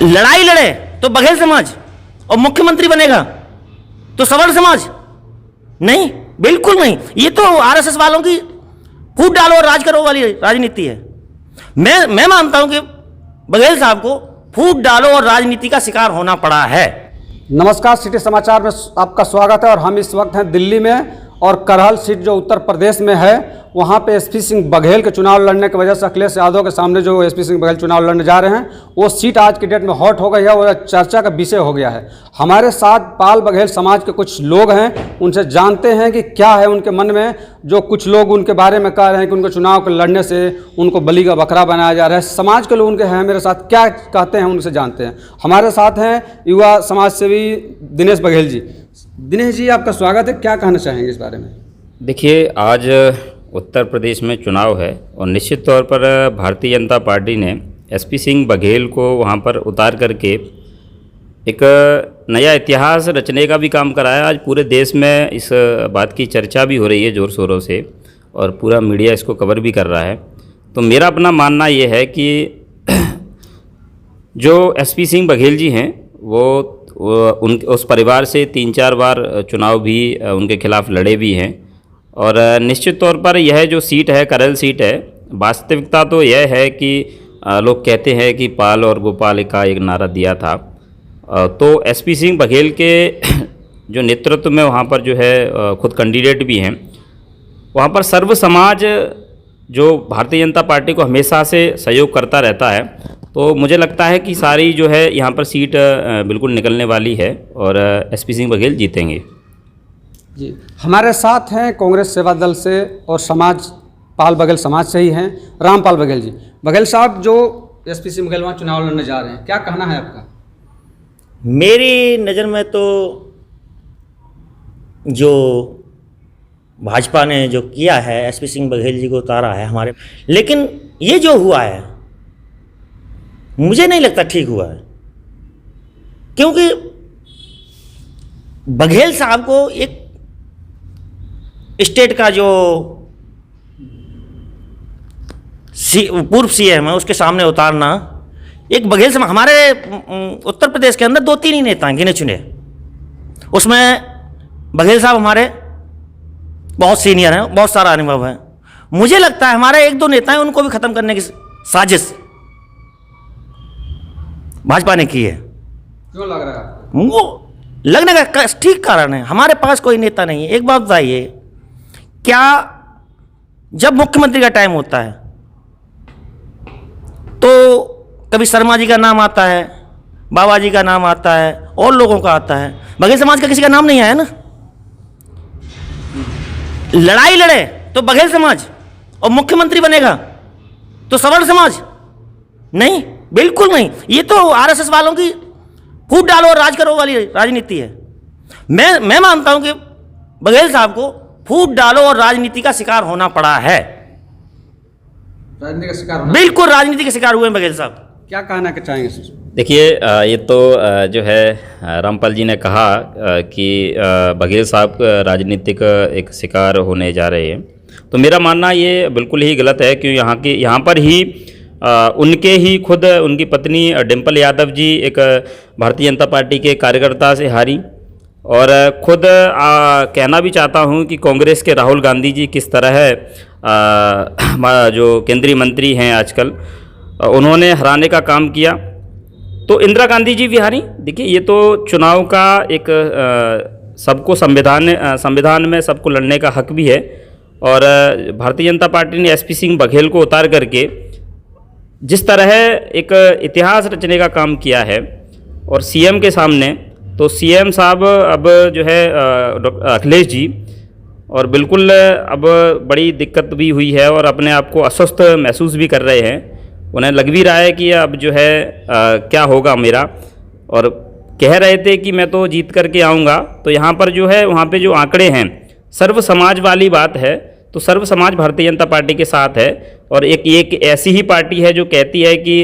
लड़ाई लड़े तो बघेल समाज और मुख्यमंत्री बनेगा तो सवर्ण समाज नहीं, बिल्कुल नहीं। ये तो आरएसएस वालों की फूट डालो और राज करो वाली राजनीति है। मैं मानता हूं कि बघेल साहब को फूट डालो और राजनीति का शिकार होना पड़ा है। नमस्कार, सिटी समाचार में आपका स्वागत है। और हम इस वक्त हैं दिल्ली में, और करहल सीट जो उत्तर प्रदेश में है, वहाँ पे एसपी सिंह बघेल के चुनाव लड़ने की वजह से अखिलेश यादव के सामने जो एसपी सिंह बघेल चुनाव लड़ने जा रहे हैं, वो सीट आज की डेट में हॉट हो गई है और चर्चा का विषय हो गया है। हमारे साथ पाल बघेल समाज के कुछ लोग हैं, उनसे जानते हैं कि क्या है उनके मन में। जो कुछ लोग उनके बारे में कह रहे हैं कि उनको चुनाव के लड़ने से उनको बलि का बकरा बनाया जा रहा है, समाज के लोग उनके हैं मेरे साथ, क्या कहते हैं उनसे जानते हैं। हमारे साथ हैं युवा समाज सेवी दिनेश बघेल जी। दिनेश जी, आपका स्वागत है। क्या कहना चाहेंगे इस बारे में? देखिए, आज उत्तर प्रदेश में चुनाव है और निश्चित तौर पर भारतीय जनता पार्टी ने एसपी सिंह बघेल को वहां पर उतार करके एक नया इतिहास रचने का भी काम कराया। आज पूरे देश में इस बात की चर्चा भी हो रही है ज़ोर शोरों से, और पूरा मीडिया इसको कवर भी कर रहा है। तो मेरा अपना मानना ये है कि जो एसपी सिंह बघेल जी हैं वो उस परिवार से 3-4 बार चुनाव भी उनके खिलाफ लड़े भी हैं, और निश्चित तौर पर यह जो सीट है, करहल सीट है, वास्तविकता तो यह है कि लोग कहते हैं कि पाल और गोपाल का एक नारा दिया था। तो एसपी सिंह बघेल के जो नेतृत्व में वहाँ पर जो है खुद कैंडिडेट भी हैं, वहाँ पर सर्व समाज जो भारतीय जनता पार्टी को हमेशा से सहयोग करता रहता है, तो मुझे लगता है कि सारी जो है यहाँ पर सीट बिल्कुल निकलने वाली है और एसपी सिंह बघेल जीतेंगे। जी, हमारे साथ हैं कांग्रेस सेवा दल से और समाज पाल बघेल समाज से ही हैं रामपाल बघेल जी। बघेल साहब, जो एसपी सिंह बघेल वहाँ चुनाव लड़ने जा रहे हैं, क्या कहना है आपका? मेरी नज़र में तो जो भाजपा ने जो किया है, एसपी सिंह बघेल जी को उतारा है हमारे, लेकिन ये जो हुआ है मुझे नहीं लगता ठीक हुआ है, क्योंकि बघेल साहब को एक स्टेट का जो पूर्व सीएम है उसके सामने उतारना, एक बघेल साहब, हमारे उत्तर प्रदेश के अंदर 2-3 ही नेता हैं गिने चुने, उसमें बघेल साहब हमारे बहुत सीनियर हैं, बहुत सारा अनुभव है। मुझे लगता है हमारे 1-2 नेता हैं, उनको भी खत्म करने की साजिश भाजपा ने की है। क्यों लग रहा है आपको? वो लगने का ठीक कारण है, हमारे पास कोई नेता नहीं है। एक बात बताइए, क्या जब मुख्यमंत्री का टाइम होता है तो कभी शर्मा जी का नाम आता है, बाबा जी का नाम आता है, और लोगों का आता है, बघेल समाज का किसी का नाम नहीं आया ना। लड़ाई लड़े तो बघेल समाज और मुख्यमंत्री बनेगा तो सवर्ण समाज नहीं, बिल्कुल नहीं। ये तो आरएसएस वालों की फूट डालो और राज करो वाली राजनीति है। मैं मानता हूं कि बघेल साहब को फूट डालो और राजनीति का शिकार होना पड़ा है। राजनीति का शिकार होना? बिल्कुल, राजनीति के शिकार हुए हैं बघेल साहब। क्या कहना चाहेंगे? देखिए, ये तो जो है रामपाल जी ने कहा कि बघेल साहब राजनीतिक एक शिकार होने जा रहे हैं, तो मेरा मानना ये बिल्कुल ही गलत है। क्यों? यहाँ पर ही उनके ही खुद उनकी पत्नी डिम्पल यादव जी एक भारतीय जनता पार्टी के कार्यकर्ता से हारी, और खुद कहना भी चाहता हूँ कि कांग्रेस के राहुल गांधी जी किस तरह जो केंद्रीय मंत्री हैं आजकल, उन्होंने हराने का काम किया, तो इंदिरा गांधी जी भी हारी। देखिए, ये तो चुनाव का एक सबको संविधान में सबको लड़ने का हक भी है, और भारतीय जनता पार्टी ने एसपी सिंह बघेल को उतार करके जिस तरह एक इतिहास रचने का काम किया है, और सीएम के सामने, तो सीएम साहब अब जो है अखिलेश जी, और बिल्कुल अब बड़ी दिक्कत भी हुई है और अपने आप को अस्वस्थ महसूस भी कर रहे हैं। उन्हें लग भी रहा है कि अब जो है क्या होगा मेरा, और कह रहे थे कि मैं तो जीत करके आऊँगा। तो यहाँ पर जो है, वहाँ पे जो आंकड़े हैं, सर्व समाज वाली बात है, तो सर्व समाज भारतीय जनता पार्टी के साथ है, और एक ऐसी ही पार्टी है जो कहती है कि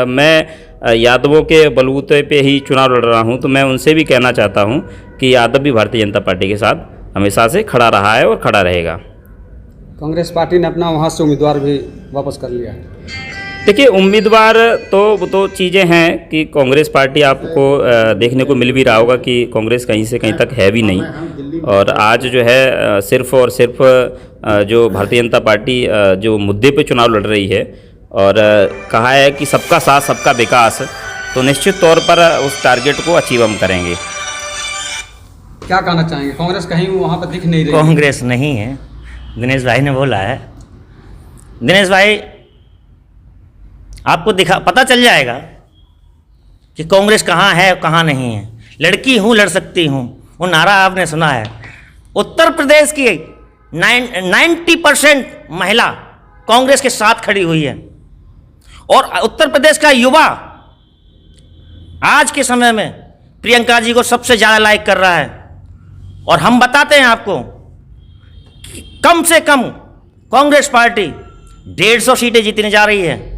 मैं यादवों के बलबूते पे ही चुनाव लड़ रहा हूं। तो मैं उनसे भी कहना चाहता हूं कि यादव भी भारतीय जनता पार्टी के साथ हमेशा से खड़ा रहा है और खड़ा रहेगा। कांग्रेस पार्टी ने अपना वहाँ से उम्मीदवार भी वापस कर लिया है। देखिए उम्मीदवार तो वो तो चीज़ें हैं कि कांग्रेस पार्टी आपको देखने को मिल भी रहा होगा कि कांग्रेस कहीं से कहीं तक है भी नहीं, और आज जो है सिर्फ और सिर्फ जो भारतीय जनता पार्टी जो मुद्दे पे चुनाव लड़ रही है और कहा है कि सबका साथ सबका विकास, तो निश्चित तौर पर उस टारगेट को अचीव हम करेंगे। क्या कहना चाहेंगे, कांग्रेस कहीं वहाँ पर दिख नहीं रही? कांग्रेस नहीं है, दिनेश भाई ने बोला है। दिनेश भाई आपको पता चल जाएगा कि कांग्रेस कहाँ है कहाँ नहीं है। लड़की हूँ लड़ सकती हूँ, वो नारा आपने सुना है। उत्तर प्रदेश की 90% महिला कांग्रेस के साथ खड़ी हुई है, और उत्तर प्रदेश का युवा आज के समय में प्रियंका जी को सबसे ज़्यादा लाइक कर रहा है। और हम बताते हैं आपको, कम से कम कांग्रेस पार्टी 150 सीटें जीतने जा रही है।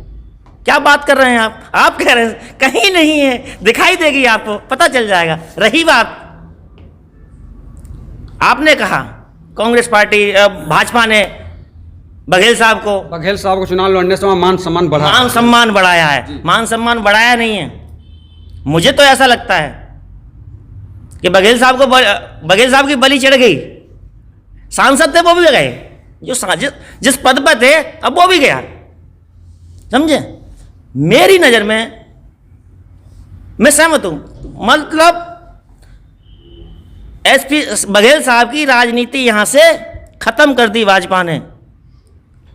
क्या बात कर रहे हैं आप कह रहे हैं कहीं नहीं है, दिखाई देगी आपको, पता चल जाएगा। रही बात, आपने कहा कांग्रेस पार्टी भाजपा ने बघेल साहब को चुनाव लड़ने से मान सम्मान बढ़ाया है। मान सम्मान बढ़ाया नहीं है। मुझे तो ऐसा लगता है कि बघेल साहब की बलि चढ़ गई। सांसद थे वो भी गए, जिस पद पर थे अब वो भी गया, समझे। मेरी नज़र में मैं सहमत हूं, मतलब एसपी बघेल साहब की राजनीति यहां से खत्म कर दी भाजपा ने,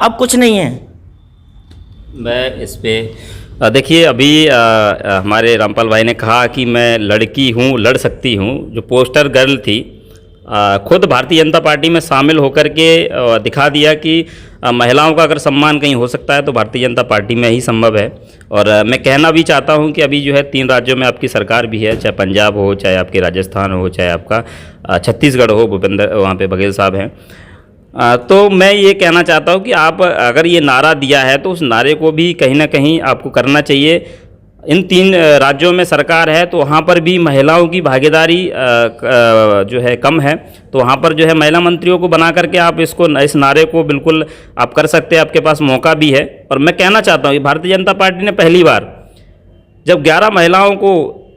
अब कुछ नहीं है। मैं इस पे देखिए अभी हमारे रामपाल भाई ने कहा कि मैं लड़की हूँ लड़ सकती हूँ। जो पोस्टर गर्ल थी खुद भारतीय जनता पार्टी में शामिल होकर के दिखा दिया कि महिलाओं का अगर सम्मान कहीं हो सकता है तो भारतीय जनता पार्टी में ही संभव है। और मैं कहना भी चाहता हूं कि अभी जो है 3 राज्यों में आपकी सरकार भी है, चाहे पंजाब हो, चाहे आपके राजस्थान हो, चाहे आपका छत्तीसगढ़ हो, भूपेंद्र वहाँ पे बघेल साहब हैं। तो मैं ये कहना चाहता हूं कि आप अगर ये नारा दिया है तो उस नारे को भी कहीं ना कहीं आपको करना चाहिए। इन 3 राज्यों में सरकार है तो वहाँ पर भी महिलाओं की भागीदारी जो है कम है, तो वहाँ पर जो है महिला मंत्रियों को बना करके आप इस नारे को बिल्कुल आप कर सकते हैं, आपके पास मौका भी है। और मैं कहना चाहता हूँ कि भारतीय जनता पार्टी ने पहली बार जब 11 महिलाओं को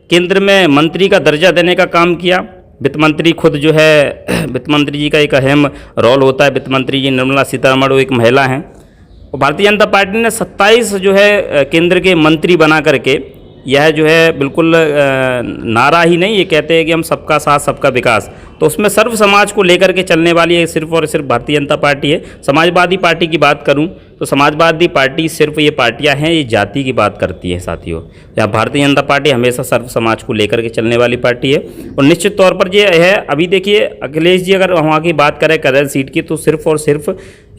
केंद्र में मंत्री का दर्जा देने का काम किया, वित्त मंत्री खुद जो है वित्त मंत्री जी का एक अहम रोल होता है, वित्त मंत्री जी निर्मला सीतारमण वो एक महिला हैं, और भारतीय जनता पार्टी ने 27 जो है केंद्र के मंत्री बना करके यह जो है बिल्कुल नारा ही नहीं, ये कहते हैं कि हम सबका साथ सबका विकास, तो उसमें सर्व समाज को लेकर के चलने वाली है सिर्फ और सिर्फ भारतीय जनता पार्टी है। समाजवादी पार्टी की बात करूं तो समाजवादी पार्टी सिर्फ ये पार्टियां हैं, ये जाति की बात करती है साथियों। यहाँ भारतीय जनता पार्टी हमेशा सर्व समाज को लेकर के चलने वाली पार्टी है। और निश्चित तौर पर ये है, अभी देखिए अखिलेश जी अगर वहाँ की बात करें करल सीट की तो सिर्फ और सिर्फ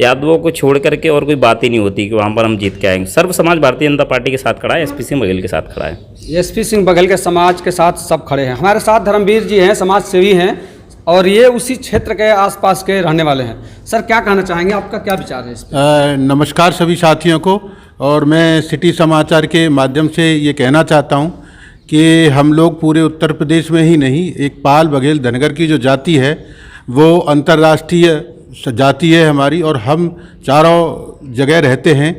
यादवों को छोड़ करके और कोई बात ही नहीं होती कि वहाँ पर हम जीत के आएंगे। सर्व समाज भारतीय जनता पार्टी के साथ खड़ा है, एसपी सिंह बघेल के साथ खड़ा है। एसपी सिंह बघेल के समाज के साथ सब खड़े हैं। हमारे साथ धर्मवीर जी हैं, समाज सेवी हैं, और ये उसी क्षेत्र के आसपास के रहने वाले हैं। सर क्या कहना चाहेंगे, आपका क्या विचार है इस पर? नमस्कार सभी साथियों को। और मैं सिटी समाचार के माध्यम से ये कहना चाहता हूँ कि हम लोग पूरे उत्तर प्रदेश में ही नहीं, एक पाल बघेल धनगर की जो जाति है वो अंतर्राष्ट्रीय जाति है हमारी, और हम चारों जगह रहते हैं।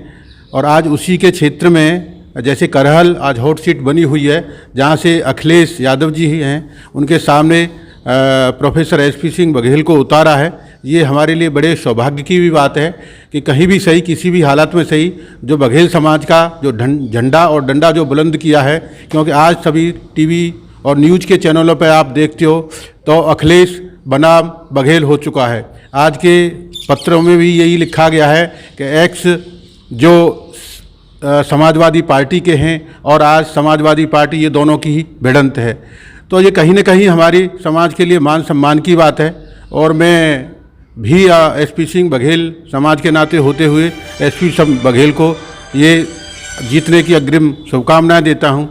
और आज उसी के क्षेत्र में जैसे करहल आज हॉट सीट बनी हुई है, जहाँ से अखिलेश यादव जी ही हैं, उनके सामने प्रोफेसर एसपी सिंह बघेल को उतारा है। ये हमारे लिए बड़े सौभाग्य की भी बात है कि कहीं भी सही, किसी भी हालत में सही, जो बघेल समाज का जो झंडा और डंडा जो बुलंद किया है, क्योंकि आज सभी टीवी और न्यूज़ के चैनलों पर आप देखते हो तो अखिलेश बनाम बघेल हो चुका है। आज के पत्रों में भी यही लिखा गया है कि एक्स जो समाजवादी पार्टी के हैं और आज समाजवादी पार्टी, ये दोनों की ही भिड़ंत है। तो ये कहीं न कहीं हमारी समाज के लिए मान सम्मान की बात है। और मैं भी एसपी सिंह बघेल समाज के नाते होते हुए एसपी सिंह बघेल को ये जीतने की अग्रिम शुभकामनाएं देता हूं।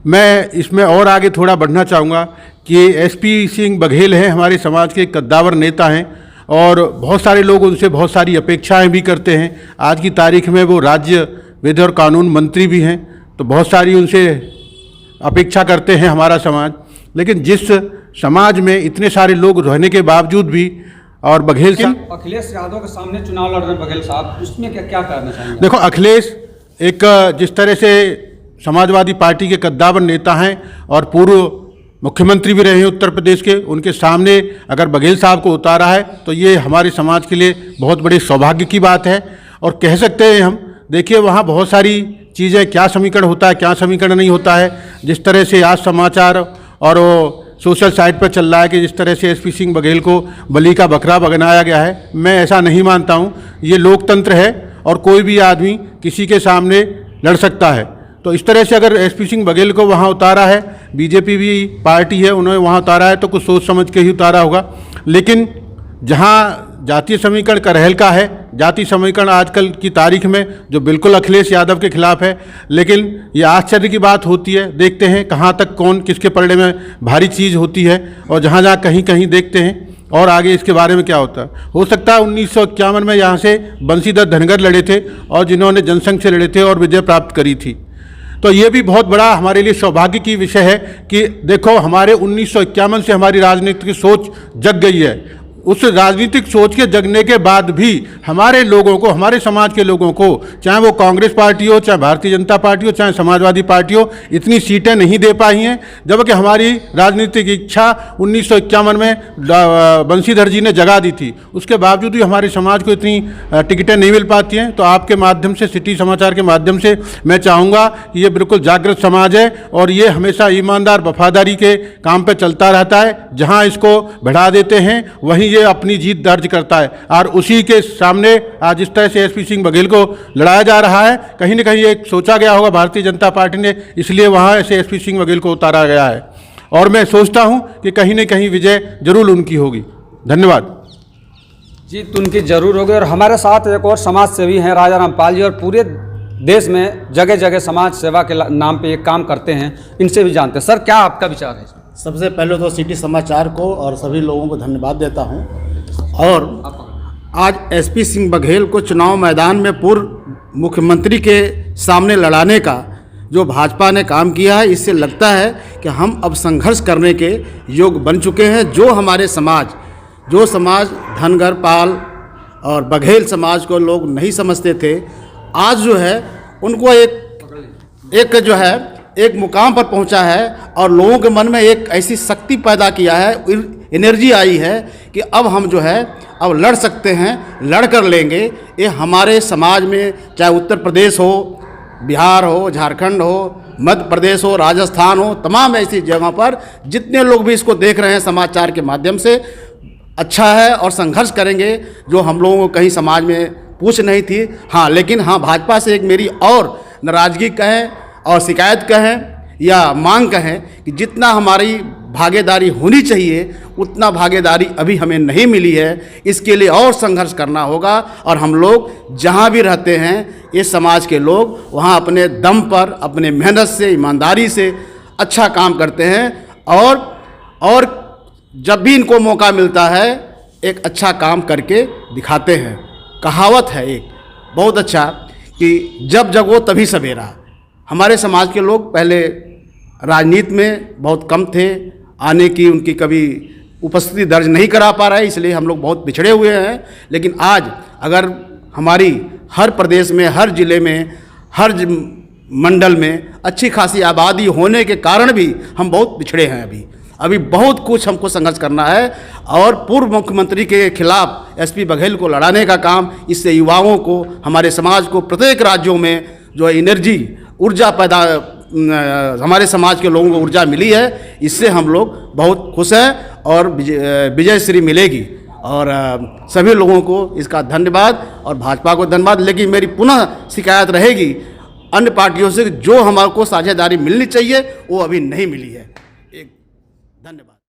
मैं इसमें और आगे थोड़ा बढ़ना चाहूँगा कि एसपी सिंह बघेल हैं हमारे समाज के कद्दावर नेता हैं, और बहुत सारे लोग उनसे बहुत सारी अपेक्षाएं भी करते हैं। आज की तारीख में वो राज्य विधि और कानून मंत्री भी हैं, तो बहुत सारी उनसे अपेक्षा करते हैं हमारा समाज। लेकिन जिस समाज में इतने सारे लोग रहने के बावजूद भी, और बघेल साहब अखिलेश यादव के सामने चुनाव लड़ रहे हैं बघेल साहब, उसमें क्या कहना चाहेंगे? देखो, अखिलेश एक जिस तरह से समाजवादी पार्टी के कद्दावर नेता हैं और पूर्व मुख्यमंत्री भी रहे हैं उत्तर प्रदेश के, उनके सामने अगर बघेल साहब को उतारा है तो ये हमारे समाज के लिए बहुत बड़े सौभाग्य की बात है। और कह सकते हैं हम, देखिए वहाँ बहुत सारी चीज़ें, क्या समीकरण होता है, क्या समीकरण नहीं होता है। जिस तरह से आज समाचार और सोशल साइट पर चल रहा है कि जिस तरह से एसपी सिंह बघेल को बलि का बकरा बनाया गया है, मैं ऐसा नहीं मानता हूँ। ये लोकतंत्र है और कोई भी आदमी किसी के सामने लड़ सकता है। तो इस तरह से अगर एसपी सिंह बघेल को वहाँ उतारा है, बीजेपी भी पार्टी है, उन्होंने वहाँ उतारा है तो कुछ सोच समझ के ही उतारा होगा। लेकिन जहाँ जातीय समीकरण करहल का है, जातीय समीकरण आजकल की तारीख में जो बिल्कुल अखिलेश यादव के खिलाफ है, लेकिन ये आश्चर्य की बात होती है। देखते हैं कहाँ तक कौन किसके पलड़े में भारी चीज़ होती है और जहाँ जहाँ कहीं कहीं देखते हैं और आगे इसके बारे में क्या होता है। हो सकता है 1951 में यहाँ से बंशीधर धनगर लड़े थे और जिन्होंने जनसंघ से लड़े थे और विजय प्राप्त करी थी। तो ये भी बहुत बड़ा हमारे लिए सौभाग्य की विषय है कि देखो हमारे 1951 से हमारी राजनीतिक सोच जग गई है। उस राजनीतिक सोच के जगने के बाद भी हमारे लोगों को, हमारे समाज के लोगों को, चाहे वो कांग्रेस पार्टी हो, चाहे भारतीय जनता पार्टी हो, चाहे समाजवादी पार्टी हो, इतनी सीटें नहीं दे पाई हैं। जबकि हमारी राजनीतिक इच्छा 1951 में बंशीधर जी ने जगा दी थी, उसके बावजूद भी हमारे समाज को इतनी टिकटें नहीं मिल पाती हैं। तो आपके माध्यम से, सिटी समाचार के माध्यम से मैं चाहूँगा कि ये बिल्कुल जागृत समाज है और ये हमेशा ईमानदार वफादारी के काम पर चलता रहता है। जहाँ इसको बढ़ा देते हैं वहीं ये अपनी जीत दर्ज करता है। और उसी के सामने आज जिस तरह से एसपी सिंह बघेल को लड़ाया जा रहा है, कहीं ना कहीं एक सोचा गया होगा भारतीय जनता पार्टी ने, इसलिए वहाँ से एसपी सिंह बघेल को उतारा गया है। और मैं सोचता हूँ कि कहीं ना कहीं विजय जरूर उनकी होगी। धन्यवाद। जीत उनकी जरूर होगी। और हमारे साथ एक और समाज सेवी हैं राजा रामपाल जी, और पूरे देश में जगह जगह समाज सेवा के नाम पे एक काम करते हैं। इनसे भी जानते हैं। सर, क्या आपका विचार है? सबसे पहले तो सिटी समाचार को और सभी लोगों को धन्यवाद देता हूं। और आज एसपी सिंह बघेल को चुनाव मैदान में पूर्व मुख्यमंत्री के सामने लड़ाने का जो भाजपा ने काम किया है, इससे लगता है कि हम अब संघर्ष करने के योग बन चुके हैं। जो हमारे जो समाज धनगर, पाल और बघेल समाज को लोग नहीं समझते थे, आज जो है उनको एक मुकाम पर पहुंचा है और लोगों के मन में एक ऐसी शक्ति पैदा किया है, एनर्जी आई है कि अब हम जो है अब लड़ सकते हैं, लड़ कर लेंगे। ये हमारे समाज में, चाहे उत्तर प्रदेश हो, बिहार हो, झारखंड हो, मध्य प्रदेश हो, राजस्थान हो, तमाम ऐसी जगहों पर जितने लोग भी इसको देख रहे हैं समाचार के माध्यम से, अच्छा है और संघर्ष करेंगे। जो हम लोगों को कहीं समाज में पूछ नहीं थी। हाँ, लेकिन हाँ, भाजपा से एक मेरी और नाराज़गी कहें और शिकायत कहें या मांग कहें कि जितना हमारी भागीदारी होनी चाहिए उतना भागीदारी अभी हमें नहीं मिली है। इसके लिए और संघर्ष करना होगा। और हम लोग जहाँ भी रहते हैं, इस समाज के लोग वहाँ अपने दम पर, अपने मेहनत से, ईमानदारी से अच्छा काम करते हैं और जब भी इनको मौका मिलता है एक अच्छा काम करके दिखाते हैं। कहावत है एक बहुत अच्छा कि जब जगो तभी सवेरा। हमारे समाज के लोग पहले राजनीति में बहुत कम थे, आने की उनकी कभी उपस्थिति दर्ज नहीं करा पा रहे, इसलिए हम लोग बहुत पिछड़े हुए हैं। लेकिन आज अगर हमारी हर प्रदेश में, हर जिले में, हर मंडल में अच्छी खासी आबादी होने के कारण भी हम बहुत पिछड़े हैं। अभी बहुत कुछ हमको संघर्ष करना है और पूर्व मुख्यमंत्री के खिलाफ एसपी बघेल को लड़ाने का काम, इससे युवाओं को, हमारे समाज को, प्रत्येक राज्यों में जो एनर्जी, ऊर्जा पैदा, हमारे समाज के लोगों को ऊर्जा मिली है, इससे हम लोग बहुत खुश हैं और विजय श्री मिलेगी। और सभी लोगों को इसका धन्यवाद और भाजपा को धन्यवाद। लेकिन मेरी पुनः शिकायत रहेगी अन्य पार्टियों से, जो हमारे को साझेदारी मिलनी चाहिए वो अभी नहीं मिली है। धन्यवाद।